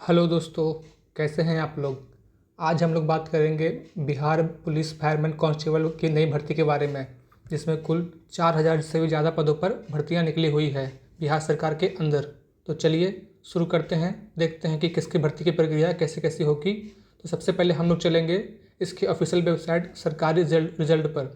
Hello दोस्तों, कैसे हैं आप लोग। आज हम लोग बात करेंगे बिहार पुलिस फायरमैन कांस्टेबल की नई भर्ती के बारे में, जिसमें कुल 4000 से भी ज़्यादा पदों पर भर्तियां निकली हुई है बिहार सरकार के अंदर। तो चलिए शुरू करते हैं, देखते हैं कि किसकी भर्ती की प्रक्रिया कैसे कैसी होगी। तो सबसे पहले हम लोग चलेंगे इसकी ऑफिशियल वेबसाइट सरकारी रिजल्ट पर।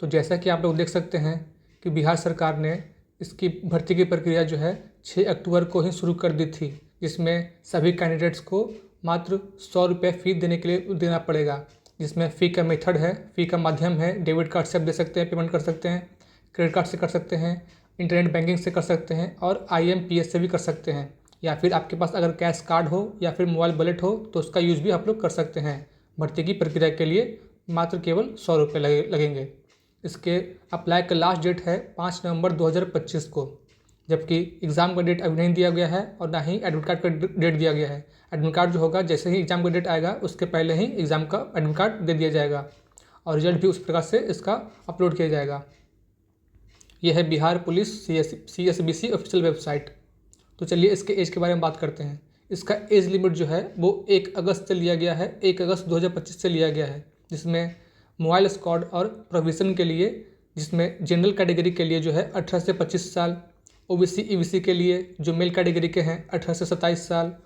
तो जैसा कि आप लोग देख सकते हैं कि बिहार सरकार ने इसकी भर्ती की प्रक्रिया जो है 6 अक्टूबर को ही शुरू कर दी थी, जिसमें सभी कैंडिडेट्स को मात्र 100 रुपये फ़ी देने के लिए देना पड़ेगा। जिसमें फ़ी का मेथड है, फ़ी का माध्यम है, डेबिट कार्ड से आप दे सकते हैं, पेमेंट कर सकते हैं, क्रेडिट कार्ड से कर सकते हैं, इंटरनेट बैंकिंग से कर सकते हैं और IMPS से भी कर सकते हैं। या फिर आपके पास अगर कैश कार्ड हो या फिर मोबाइल वॉलेट हो तो उसका यूज़ भी आप लोग कर सकते हैं। भर्ती की प्रक्रिया के लिए मात्र केवल 100 रुपये लगेंगे। इसके अप्लाई का लास्ट डेट है 5 नवंबर 2025 को, जबकि एग्ज़ाम का डेट अभी नहीं दिया गया है और ना ही एडमिट कार्ड का डेट दिया गया है। एडमिट कार्ड जो होगा जैसे ही एग्ज़ाम का डेट आएगा उसके पहले ही एग्ज़ाम का एडमिट कार्ड दे दिया जाएगा और रिजल्ट भी उस प्रकार से इसका अपलोड किया जाएगा। यह है Bihar police CSBC official website. तो चलिए इसके एज के बारे में बात करते हैं। इसका एज लिमिट जो है वो 1 अगस्त से लिया गया है, 1 अगस्त 2025 से लिया गया है, जिसमें मोबाइल स्क्वाड और प्रोविज़न के लिए, जिसमें जनरल कैटेगरी के लिए जो है 18 से 25 साल, OBC EBC के लिए जो मेल कैटेगरी के हैं 18 से 27 साल,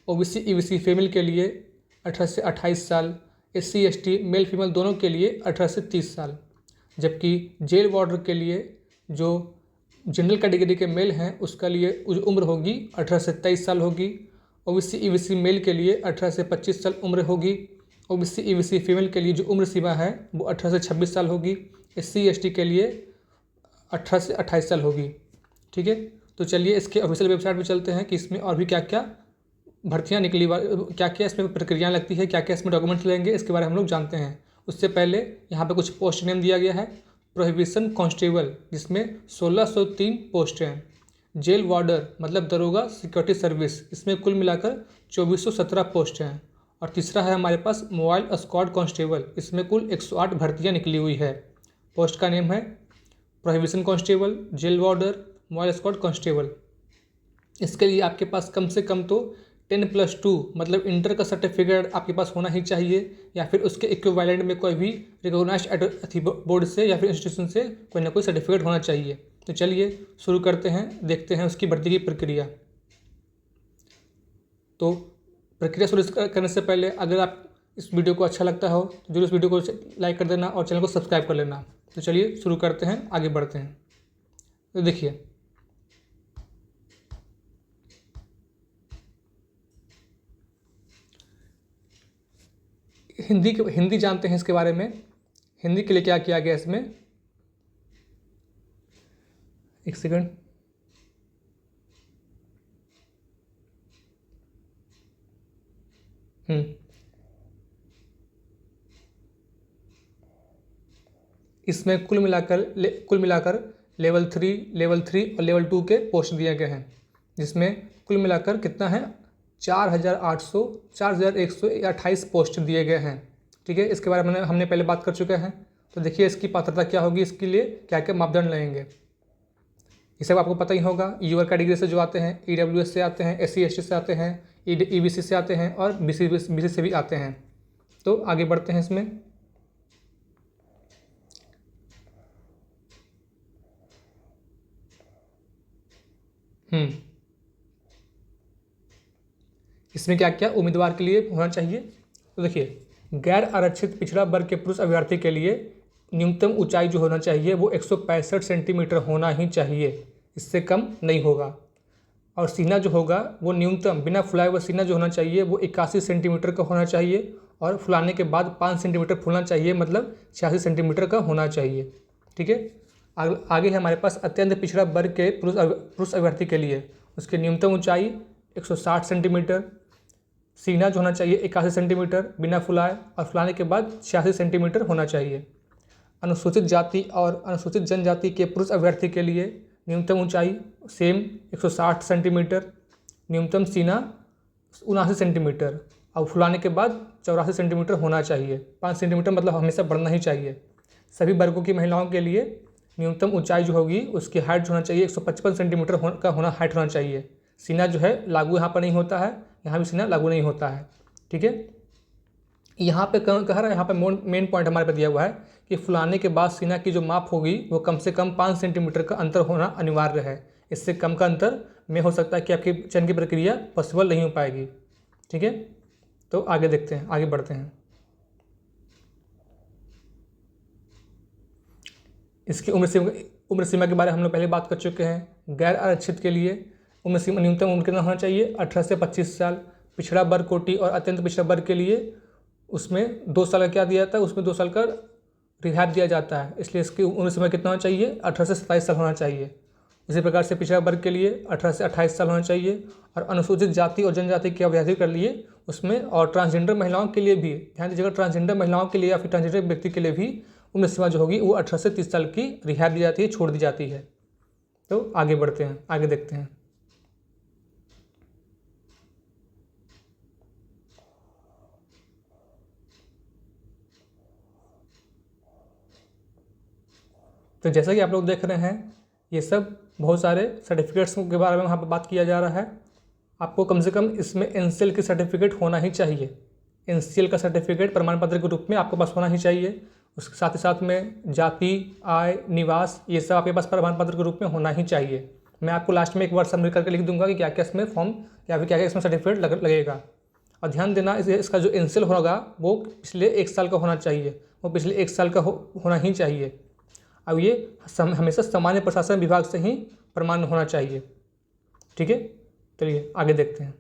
OBC EBC फीमेल के लिए 18 से 28 साल, SC ST मेल फीमेल दोनों के लिए 18 से 30 साल। जबकि जेल वार्डर के लिए जो जनरल कैटेगरी के मेल हैं उसका लिए उम्र होगी 18 से 23 साल होगी। OBC EBC मेल के लिए 18 से 25 साल उम्र होगी। OBC EBC फीमेल के लिए जो उम्र सीमा है वो 18 से 26 साल होगी। SC ST के लिए 18 से 28 साल होगी। ठीक है, तो चलिए इसके ऑफिशियल वेबसाइट पर चलते हैं कि इसमें और भी क्या क्या भर्तियाँ निकली, क्या क्या इसमें प्रक्रियाएँ लगती है, क्या क्या इसमें डॉक्यूमेंट्स लगेंगे, इसके बारे में हम लोग जानते हैं। उससे पहले यहाँ पे कुछ पोस्ट नेम दिया गया है। प्रोहिबिशन कांस्टेबल, जिसमें 1603 पोस्ट हैं। जेल वार्डर मतलब दरोगा सिक्योरिटी सर्विस, इसमें कुल मिलाकर 2417 पोस्ट हैं। और तीसरा है हमारे पास मोबाइल स्क्वाड कांस्टेबल, इसमें कुल 108 भर्तियाँ निकली हुई है। पोस्ट का नेम है prohibition constable, jail warder, mobile squad constable. इसके लिए आपके पास कम से कम तो 10+2 मतलब इंटर का सर्टिफिकेट आपके पास होना ही चाहिए, या फिर उसके इक्विवेलेंट में कोई भी रिकॉग्नाइज्ड बोर्ड से या फिर इंस्टीट्यूशन से कोई ना कोई सर्टिफिकेट होना चाहिए। तो चलिए शुरू करते हैं, देखते हैं उसकी भर्ती की प्रक्रिया। तो प्रक्रिया शुरू करने से पहले अगर आप इस वीडियो को अच्छा लगता हो तो जरूर इस वीडियो को लाइक कर देना और चैनल को सब्सक्राइब कर लेना। तो चलिए शुरू करते हैं, आगे बढ़ते हैं। तो देखिए, हिंदी जानते हैं इसके बारे में। हिंदी के लिए क्या किया गया इसमें, एक सेकंड। इसमें कुल मिलाकर लेवल 3 और लेवल 2 के पोस्ट दिए गए हैं, जिसमें कुल मिलाकर कितना है 4128 पोस्ट दिए गए हैं। ठीक है, इसके बारे में हमने पहले बात कर चुके हैं। तो देखिए इसकी पात्रता क्या होगी, इसके लिए क्या क्या मापदंड लगेंगे, ये सब आपको पता ही होगा। यूआर कैटेगरी से जो आते हैं, EWS से आते हैं, SC ST से आते हैं, EBC से आते हैं और BC से भी आते हैं। तो आगे बढ़ते हैं इसमें। इसमें क्या क्या उम्मीदवार के लिए होना चाहिए। तो देखिए, गैर आरक्षित पिछड़ा वर्ग के पुरुष अभ्यर्थी के लिए न्यूनतम ऊंचाई जो होना चाहिए वो 165 सेंटीमीटर होना ही चाहिए, इससे कम नहीं होगा। और सीना जो होगा वो न्यूनतम बिना फुलाए हुआ सीना जो होना चाहिए वो 81 सेंटीमीटर का होना चाहिए, और फुलाने के बाद 5 सेंटीमीटर फूलना चाहिए, मतलब 86 सेंटीमीटर का होना चाहिए। ठीक है, आगे है हमारे पास अत्यंत पिछड़ा वर्ग के पुरुष अभ्यर्थी के लिए, उसकी न्यूनतम ऊंचाई 160 सेंटीमीटर, सीना जो होना चाहिए 81 सेंटीमीटर बिना फुलाए, और फुलाने के बाद 86 सेंटीमीटर होना चाहिए। अनुसूचित जाति और अनुसूचित जनजाति के पुरुष अभ्यर्थी के लिए न्यूनतम ऊंचाई सेम 160 सेंटीमीटर, न्यूनतम सीना 79 सेंटीमीटर, और फुलाने के बाद 84 सेंटीमीटर होना चाहिए। 5 सेंटीमीटर मतलब हमेशा बढ़ना ही चाहिए। सभी वर्गों की महिलाओं के लिए न्यूनतम ऊंचाई जो होगी उसकी हाइट जो होना चाहिए 155 सेंटीमीटर का हाइट होना चाहिए। सीना जो है लागू यहाँ पर नहीं होता है, यहाँ भी सीना लागू नहीं होता है। ठीक है, यहाँ पे कह रहा है, यहाँ पे मेन पॉइंट हमारे पे दिया हुआ है कि फुलाने के बाद सीना की जो माप होगी वो कम से कम 5 सेंटीमीटर का अंतर होना अनिवार्य है। इससे कम का अंतर में हो सकता है कि आपकी चयन की प्रक्रिया पॉसिबल नहीं हो पाएगी। ठीक है, तो आगे देखते हैं, आगे बढ़ते हैं। इसकी उम्र सीमा के बारे में हम लोग पहले बात कर चुके हैं। गैर आरक्षित के लिए उम्र सीमा न्यूनतम उम्र कितना होना चाहिए? 18 से 25 साल। पिछड़ा वर्ग कोटि और अत्यंत पिछड़ा वर्ग के लिए उसमें 2 साल का क्या दिया जाता है? उसमें 2 साल का रिहाई दिया जाता है, इसलिए इसकी उम्र सीमा कितना होना चाहिए? 18 से 27 साल होना चाहिए। इसी प्रकार से पिछड़ा वर्ग के लिए 18 से 28 साल होना चाहिए। और अनुसूचित जाति और जनजाति के अभ्यर्थी कर लिए उसमें, और ट्रांसजेंडर महिलाओं के लिए भी ध्यान दीजिएगा, ट्रांसजेंडर महिलाओं के लिए या फिर ट्रांसजेंडर व्यक्ति के लिए भी उम्र सीमा जो होगी वो 18 से 30 साल की रिहाई दी जाती है, छोड़ दी जाती है। तो आगे बढ़ते हैं, आगे देखते हैं। तो जैसा कि आप लोग देख रहे हैं, ये सब बहुत सारे सर्टिफिकेट्स के बारे में वहाँ पर बात किया जा रहा है। आपको कम से कम इसमें एनसीएल की सर्टिफिकेट होना ही चाहिए। एनसीएल का सर्टिफिकेट प्रमाण पत्र के रूप में आपके पास होना ही चाहिए। उसके साथ ही साथ में जाति, आय, निवास, ये सब आपके पास प्रमाण पत्र के रूप में होना ही चाहिए। मैं आपको लास्ट में एक बार समरी करके लिख दूंगा कि क्या क्या इसमें फॉर्म या फिर क्या क्या इसमें सर्टिफिकेट लगेगा। और ध्यान देना, इसका जो एनसीएल होगा वो पिछले 1 साल का होना चाहिए, वो पिछले 1 साल का होना ही चाहिए। अब ये हमेशा सामान्य प्रशासन विभाग से ही प्रमाण होना चाहिए। ठीक है, चलिए आगे देखते हैं।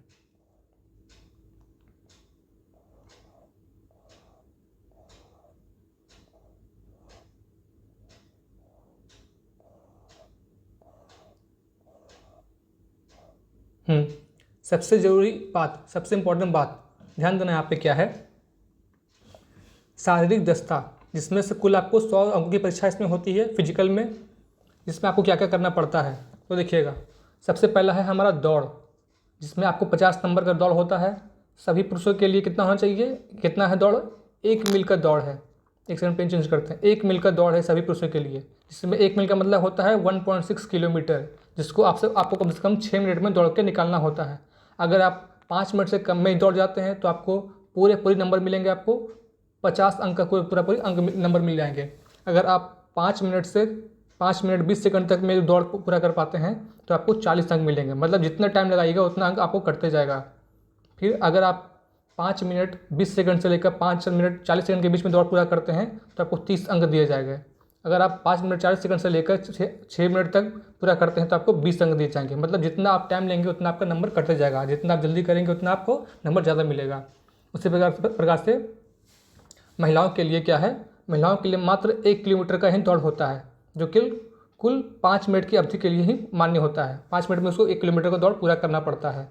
सबसे ज़रूरी बात, सबसे इम्पोर्टेंट बात ध्यान देना यहाँ पे क्या है? शारीरिक दक्षता, जिसमें से कुल आपको 100 अंकों की परीक्षा इसमें होती है फिजिकल में, जिसमें आपको क्या क्या करना पड़ता है। तो देखिएगा, सबसे पहला है हमारा दौड़, जिसमें आपको 50 नंबर का दौड़ होता है। सभी पुरुषों के लिए कितना होना चाहिए? कितना है दौड़? 1 मील का दौड़ है। एक सेकंड पेन चेंज करते हैं। 1 मील का दौड़ है सभी पुरुषों के लिए, जिसमें 1 मील का मतलब होता है 1.6 किलोमीटर, जिसको आपको कम से कम 6 मिनट में दौड़ के निकालना होता है। अगर आप 5 मिनट से कम में दौड़ जाते हैं तो आपको पूरे नंबर मिलेंगे, आपको 50 अंक का पूरे अंक नंबर मिल जाएंगे। अगर आप 5 मिनट 20 सेकंड तक में दौड़ पूरा कर पाते हैं तो आपको 40 अंक मिलेंगे। मतलब जितना टाइम लगाइएगा उतना अंक आपको कटते जाएगा। फिर अगर आप 5 मिनट 20 सेकंड से लेकर 5 मिनट 40 सेकंड के बीच में दौड़ पूरा करते हैं तो आपको 30 अंक दिए जाएंगे। अगर आप 5 मिनट 40 सेकंड से लेकर 6 मिनट तक पूरा करते हैं तो आपको 20 अंक दिए जाएंगे। मतलब जितना आप टाइम लेंगे उतना आपका नंबर कटते जाएगा, जितना आप जल्दी करेंगे उतना आपको नंबर ज़्यादा मिलेगा। उसी प्रकार से महिलाओं के लिए क्या है? महिलाओं के लिए मात्र 1 किलोमीटर का ही दौड़ होता है, जो कि कुल 5 मिनट की अवधि के लिए ही मान्य होता है। 5 मिनट में उसको 1 किलोमीटर का दौड़ पूरा करना पड़ता है।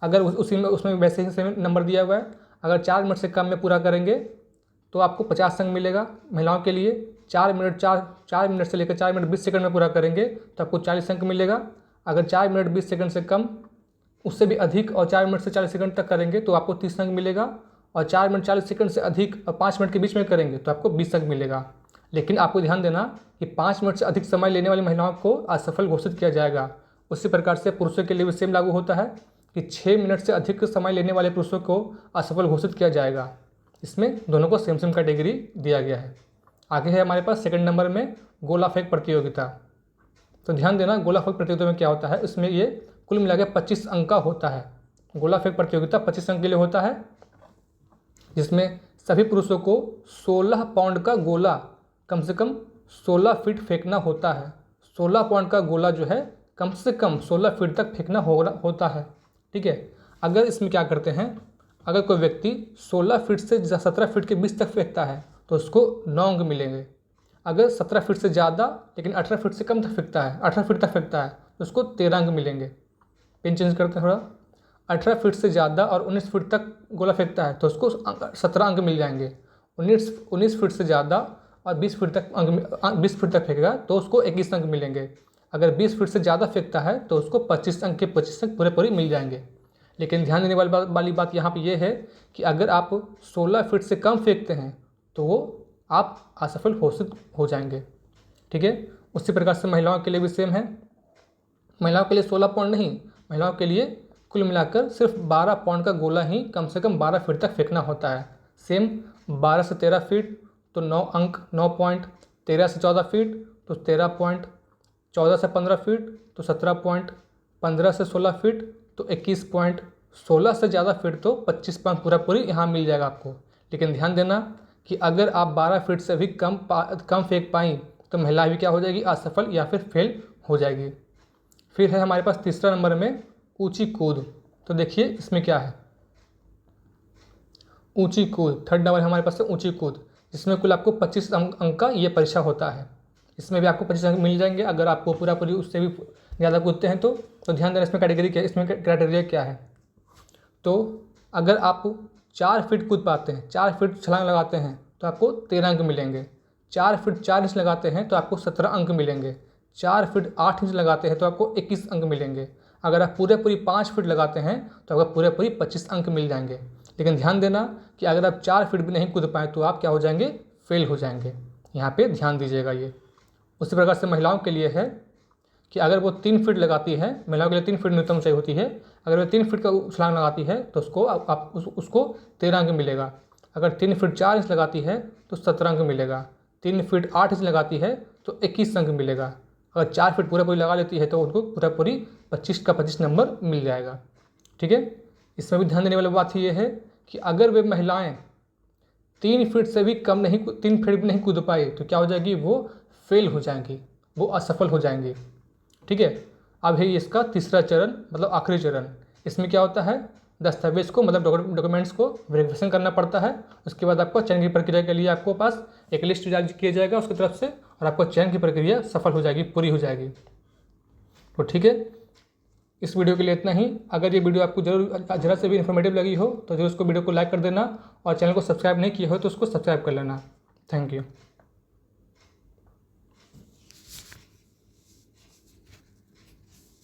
अगर उसमें वैसे ही सेम नंबर दिया हुआ है। अगर 4 मिनट से कम में पूरा करेंगे तो आपको 50 अंक मिलेगा महिलाओं के लिए। 4 मिनट से लेकर 4 मिनट 20 सेकंड में पूरा करेंगे तो आपको 40 अंक मिलेगा। अगर 4 मिनट 20 सेकंड से कम, उससे भी अधिक और 4 मिनट से 40 सेकंड तक करेंगे तो आपको 30 अंक मिलेगा। और 4 मिनट 40 सेकंड से अधिक और 5 मिनट के बीच में करेंगे तो आपको 20 अंक मिलेगा। लेकिन आपको ध्यान देना कि 5 मिनट से अधिक समय लेने वाली महिलाओं को असफल घोषित किया जाएगा। उसी प्रकार से पुरुषों के लिए भी सेम लागू होता है कि 6 मिनट से अधिक समय लेने वाले पुरुषों को असफल घोषित किया जाएगा। इसमें दोनों को सेम कैटेगरी दिया गया है। आगे है हमारे पास सेकंड नंबर में गोला फेंक प्रतियोगिता। तो ध्यान देना, गोला फेंक प्रतियोगिता में क्या होता है? इसमें ये कुल मिला के 25 अंक का होता है। गोला फेंक प्रतियोगिता 25 अंक के लिए होता है, जिसमें सभी पुरुषों को 16 पाउंड का गोला कम से कम 16 फीट फेंकना होता है। 16 पाउंड का गोला जो है कम से कम 16 फीट तक फेंकना होता है। ठीक है, अगर इसमें क्या करते हैं, अगर कोई व्यक्ति 16 फीट से 17 फीट के बीच तक फेंकता है तो उसको 9 अंक मिलेंगे। अगर 17 फीट से ज़्यादा लेकिन 18 फीट से कम तक फेंकता है, 18 फीट तक फेंकता है तो उसको 13 अंक मिलेंगे। पेन चेंज करते हैं थोड़ा। 18 फीट से ज़्यादा और 19 फीट तक गोला फेंकता है तो उसको 17 अंक मिल जाएंगे। 19 फीट से ज़्यादा और 20 फीट तक फेंकेगा तो उसको 21 अंक मिलेंगे। अगर 20 फीट से ज़्यादा फेंकता है तो उसको 25 अंक के 25 अंक पूरे मिल जाएंगे। लेकिन ध्यान देने वाली बात यहाँ पे ये है कि अगर आप 16 फीट से कम फेंकते हैं तो वो आप असफल घोषित हो जाएंगे। ठीक है, उसी प्रकार से महिलाओं के लिए भी सेम है। महिलाओं के लिए 16 पाउंड नहीं, महिलाओं के लिए कुल मिलाकर सिर्फ 12 पाउंड का गोला ही कम से कम 12 फीट तक फेंकना होता है। सेम 12 से 13 फीट तो 9 अंक 9 पॉइंट, 13 से 14 फीट तो 13 पॉइंट, 14 से 15 फीट तो 17 पॉइंट, 15 से 16 फीट तो 21 पॉइंट, 16 से ज़्यादा फीट तो 25 पॉइंट पूरा पूरी यहाँ मिल जाएगा आपको। लेकिन ध्यान देना कि अगर आप 12 फीट से भी कम फेंक पाई तो महिला भी क्या हो जाएगी, असफल या फिर फेल हो जाएगी। फिर है हमारे पास तीसरा नंबर में ऊंची कूद। तो देखिए इसमें क्या है, ऊंची कूद थर्ड नंबर हमारे पास है ऊंची कूद, जिसमें कुल आपको 25 अंक का ये परीक्षा होता है। इसमें भी आपको 25 अंक मिल जाएंगे अगर आपको पूरा पूरी उससे भी ज़्यादा कूदते हैं तो ध्यान देना इसमें कैटेगरी क्या है, इसमें क्राइटेरिया क्या है। तो अगर आप 4 फीट कूद पाते हैं, 4 फीट छलांग लगाते हैं तो आपको 13 अंक मिलेंगे। 4 फीट 4 इंच लगाते हैं तो आपको 17 अंक मिलेंगे। 4 फीट 8 इंच लगाते हैं तो आपको 21 अंक मिलेंगे। अगर आप पूरे पूरी 5 फीट लगाते हैं तो आपको पूरे पूरी 25 अंक मिल जाएंगे। लेकिन ध्यान देना कि अगर आप 4 फीट भी नहीं कूद पाएँ तो आप क्या हो जाएंगे, फेल हो जाएंगे। यहाँ पे ध्यान दीजिएगा। ये उसी प्रकार से महिलाओं के लिए है कि अगर वो 3 फीट लगाती है, महिलाओं के लिए 3 फीट न्यूनतम ऊंचाई होती है, अगर वो 3 फीट का छलांग लगाती है तो उसको 13 अंक मिलेगा। अगर 3 फीट 4 इंच लगाती है तो 17 अंक मिलेगा। 3 फीट 8 इंच लगाती है तो 21 अंक मिलेगा। अगर 4 फीट पूरा पूरी लगा लेती है तो उनको पूरा पूरी 25 का 25 नंबर मिल जाएगा। ठीक है। इसमें भी ध्यान देने वाली बात ये है कि अगर वे महिलाएं 3 फीट से भी कम नहीं 3 फीट भी नहीं कूद पाए तो क्या हो जाएगी, वो फेल हो जाएंगी, वो असफल हो जाएंगी। ठीक है। अब है इसका तीसरा चरण, मतलब आखिरी चरण। इसमें क्या होता है, दस्तावेज को मतलब डॉक्यूमेंट्स को वेरिफिकेशन करना पड़ता है। उसके बाद आपको चयन की प्रक्रिया के लिए आपको पास एक लिस्ट जारी किया जाएगा उसकी तरफ से और आपको चयन की प्रक्रिया सफल हो जाएगी, पूरी हो जाएगी। तो ठीक है, इस वीडियो के लिए इतना ही। अगर ये वीडियो आपको जरा से भी इन्फॉर्मेटिव लगी हो तो जरूर उसको वीडियो को लाइक कर देना और चैनल को सब्सक्राइब नहीं किया हो तो उसको सब्सक्राइब कर लेना। Thank you.